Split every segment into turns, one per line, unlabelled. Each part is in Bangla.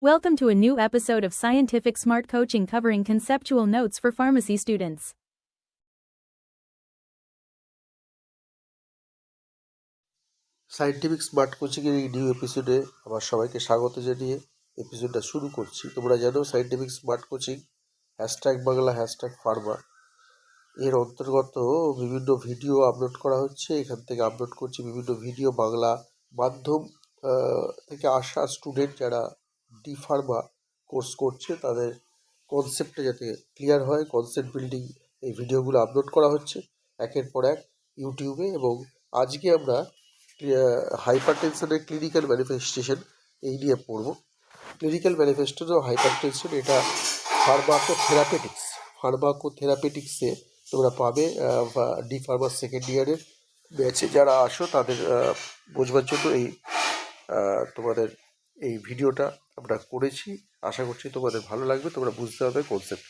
Welcome to a new episode of Scientific Smart Coaching covering conceptual notes for pharmacy students.
Scientific smart কোচিংয়ের এই নিউ এপিসোডে আমার সবাইকে স্বাগত জানিয়ে এপিসোডটা শুরু করছি। তোমরা জানো scientific smart coaching #Bangla #Pharma এর অন্তর্গত বিভিন্ন ভিডিও আপলোড করা হচ্ছে। এখান থেকে আপলোড করছি বিভিন্ন ভিডিও বাংলা মাধ্যম থেকে আসা স্টুডেন্ট যারা ডি ফার্মা কোর্স করছে তাদের কনসেপ্টটা যাতে ক্লিয়ার হয়, কনসেপ্ট বিল্ডিং এই ভিডিওগুলো আপলোড করা হচ্ছে একের পর এক ইউটিউবে। এবং আজকে আমরা হাইপারটেনশনের ক্লিনিক্যাল ম্যানিফেস্টেশন এই নিয়ে পড়ব। ক্লিনিক্যাল ম্যানিফেস্টেশন ও হাইপারটেনশন এটা ফার্মাকোথেরাপিটিক্সে তোমরা পাবে ডি ফার্মা সেকেন্ড ইয়ারের ব্যাচে যারা আসো তাদের বোঝবার জন্য এই তোমাদের এই ভিডিওটা আমরা করেছি। আশা করছি তোমাদের ভালো লাগবে, তোমরা বুঝতে পারবে কনসেপ্ট।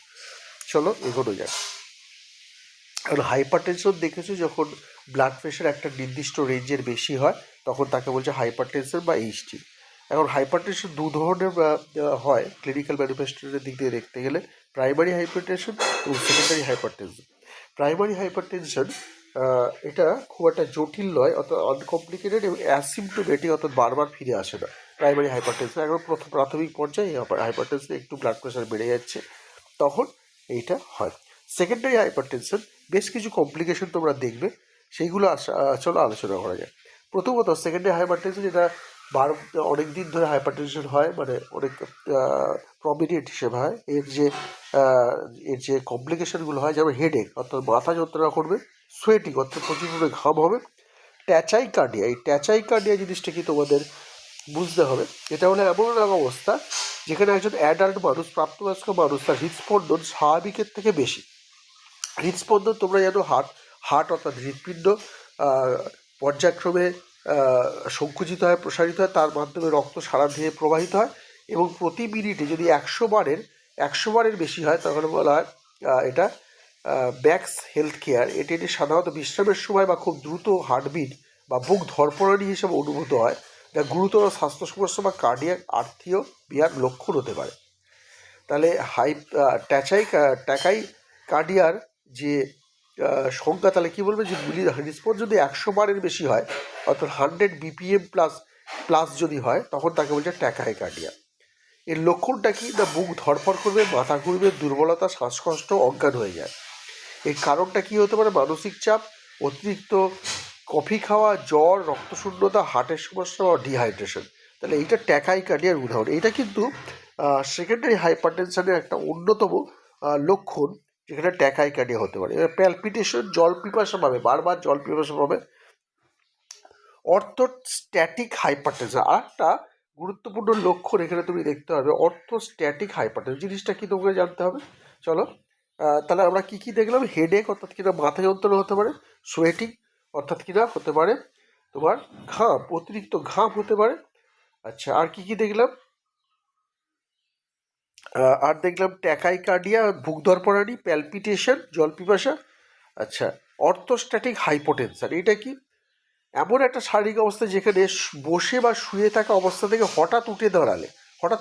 চলো এগোনো যাক। কারণ হাইপারটেনশন দেখেছো, যখন ব্লাড প্রেশার একটা নির্দিষ্ট রেঞ্জের বেশি হয় তখন তাকে বলছে হাইপারটেনশন বা এইচটি। এখন হাইপারটেনশন দু ধরনের হয় ক্লিনিক্যাল ম্যানিফেস্টেশনের দিক দিয়ে দেখতে গেলে, প্রাইমারি হাইপারটেনশন এবং সেকেন্ডারি হাইপারটেনশন। প্রাইমারি হাইপারটেনশন এটা খুব একটা জটিল নয়, অর্থাৎ আনকমপ্লিকেটেড এবং অ্যাসিমটোমেটিক, অর্থাৎ বারবার ফিরে আসে না প্রাইমারি হাইপারটেনশন। এখন প্রাথমিক পর্যায়ে হাইপারটেনশন একটু ব্লাড প্রেশার বেড়ে যাচ্ছে তখন এইটা হয়। সেকেন্ডারি হাইপারটেনশন বেশ কিছু কমপ্লিকেশন তোমরা দেখবে, সেইগুলো চলো আলোচনা করা যায়। প্রথমত সেকেন্ডারি হাইপারটেনশন, যেটা অনেক দিন ধরে হাইপারটেনশন হয়, মানে অনেক প্রমিনেন্ট হিসেবে হয়। এর যে কমপ্লিকেশনগুলো হয়, যেমন হেডেক অর্থাৎ মাথা যন্ত্রণা করবে, সোয়েটিং অর্থাৎ প্রচুর ঘাম হবে, ট্যাচাইকার্ডিয়া। এই ট্যাচাইকার্ডিয়া জিনিসটা কি তোমাদের বুঝতে হবে। এটা হলো এমন এক অবস্থা যেখানে একজন অ্যাডাল্ট মানুষ, প্রাপ্তবয়স্ক মানুষ, তার হৃদস্পন্দন স্বাভাবিকের থেকে বেশি। হৃদস্পন্দন তোমরা জানো হার্ট অর্থাৎ হৃৎপিণ্ড পর্যায়ক্রমে সংকুচিত হয়, প্রসারিত হয়, তার মাধ্যমে রক্ত সারা দেহে প্রবাহিত হয় এবং প্রতি মিনিটে যদি 100 বারের বেশি হয় তখন বলা হয় এটা ম্যাক্স হেলথ কেয়ার। এটি সাধারণত বিশ্রামের সময় বা খুব দ্রুত হার্টবিট বা বুক ধরপড়ানি হিসেবে অনুভূত হয়, যা গুরুতর স্বাস্থ্য সমস্যা বা কার্ডিয়াক আর্থীয় বিয়ার লক্ষণ হতে পারে। তাহলে ট্যাকাইকার্ডিয়ার যে সংখ্যা তাহলে কী বলবে, যে হৃদস্পন্দন যদি 100 বারের বেশি হয় অর্থাৎ 100 BPM প্লাস যদি হয় তখন তাকে বলছে ট্যাকাইকার্ডিয়া। এর লক্ষণটা কি না, বুক ধরফর করবে, মাথা ঘুরবে, দুর্বলতা, শ্বাসকষ্ট, অজ্ঞান হয়ে যায়। এর কারণটা কী হতে পারে, মানসিক চাপ, অতিরিক্ত কফি খাওয়া, জ্বর, রক্তশূন্যতা, হার্টের সমস্যা বা ডিহাইড্রেশন। তাহলে এইটা ট্যাকাইকার্ডিয়ার উদাহরণ। এটা কিন্তু সেকেন্ডারি হাইপারটেনশনের একটা অন্যতম লক্ষণ, যেখানে ট্যাকাইকার্ডিয়া হতে পারে। প্যালপিটেশন, জল পিপাসা পাবে, বারবার জল পিপাসা পাবে। অর্থোস্ট্যাটিক হাইপারটেনশন আর একটা গুরুত্বপূর্ণ লক্ষণ এখানে তুমি দেখতে পাবে, অর্থোস্ট্যাটিক হাইপারটেনশন জিনিসটা কি তোমাকে জানতে হবে। চলো তাহলে আমরা কি দেখলাম, হেডেক অর্থাৎ কিনা মাথা যন্ত্রণা হতে পারে, সোয়েটিং অর্থাৎ কিনা হতে পারে তোমার ঘাম, অতিরিক্ত ঘাম হতে পারে। আচ্ছা, আর কি দেখলাম, আর দেখলাম ট্যাকাইকার্ডিয়া, বুক ধরপড়ানি, প্যালপিটেশন, জল পিপাসা। আচ্ছা, অর্থোস্ট্যাটিক হাইপোটেনশন এটা কি, এমন একটা শারীরিক অবস্থা যেখানে বসে বা শুয়ে থাকা অবস্থা থেকে হঠাৎ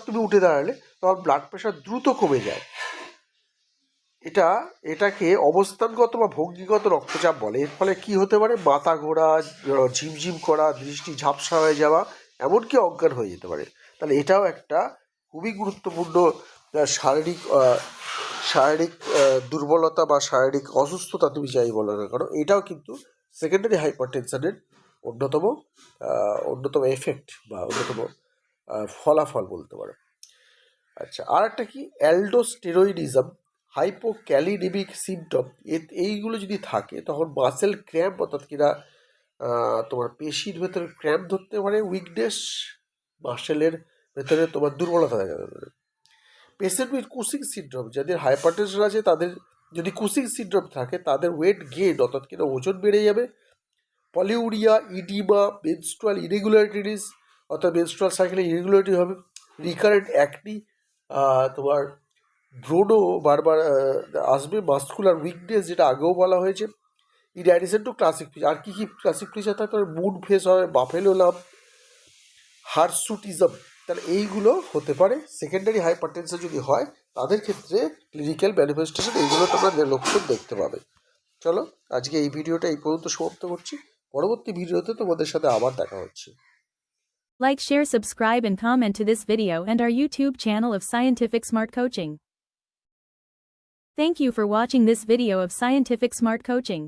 তুমি উঠে দাঁড়ালে তোমার ব্লাড প্রেশার দ্রুত কমে যায়। এটাকে অবস্থানগত বা ভঙ্গিগত রক্তচাপ বলে। এর ফলে কি হতে পারে, মাথা ঘোরা, ঝিমঝিম করা, দৃষ্টি ঝাপসা হয়ে যাওয়া, এমনকি অজ্ঞান হয়ে যেতে পারে। তাহলে এটাও একটা খুবই গুরুত্বপূর্ণ শারীরিক দুর্বলতা বা শারীরিক অসুস্থতা তুমি যাই বলো না কারণ, এটাও কিন্তু সেকেন্ডারি হাইপারটেনশনের অন্যতম এফেক্ট বা অন্যতম ফলাফল বলতে পারো। আচ্ছা, আর একটা কি, অ্যালডোস্টেরয়েডিজম, হাইপোক্যালিনেমিক সিমটম। এইগুলো যদি থাকে তখন মাসেল ক্র্যাম্প অর্থাৎ কিনা তোমার পেশির ভেতরে ক্র্যাম্প ধরতে পারে, উইকনেস, মাসেলের ভেতরে তোমার দুর্বলতা দেখা যেতে পারে। পেশেন্ট উইথ কুসিং সিনড্রোম, যাদের হাইপারটেনশন আছে তাদের যদি কুসিং সিনড্রোম থাকে তাদের ওয়েট গেইন অর্থাৎ কিনা ওজন বেড়ে যাবে, পলিউরিয়া, ইডিমা, মেনস্ট্রুয়াল ইরেগুলারিটিস অর্থাৎ মেনস্ট্রুয়াল সাইকেলে ইরেগুলারিটি হবে, রিকারেন্ট অ্যাকনি, তোমার ব্রোনো বারবার আসবে, মাস্কুলার উইকনেস যেটা আগেও বলা হয়েছে। In addition to classic feature, আর কি ক্লাসিক ফিচার থাকে, মুড ফেস হবে, বাফেলো লাভ, হার্সুটিজম। তাহলে এইগুলো হতে পারে। সেকেন্ডারি হাইপারটেনশন যদি হয় তাদের ক্ষেত্রে ক্লিনিক্যাল ম্যানিফেস্টেশন এইগুলো তোমরা লক্ষণ দেখতে পাবে। চলো আজকে এই ভিডিওটা এই পর্যন্ত সমাপ্ত করছি। পরবর্তী ভিডিওতে তোমাদের সাথে আবার দেখা হচ্ছে।
Like, share, subscribe and comment to this video and our YouTube channel of Scientific Smart Coaching. Thank you for watching this video of Scientific Smart Coaching.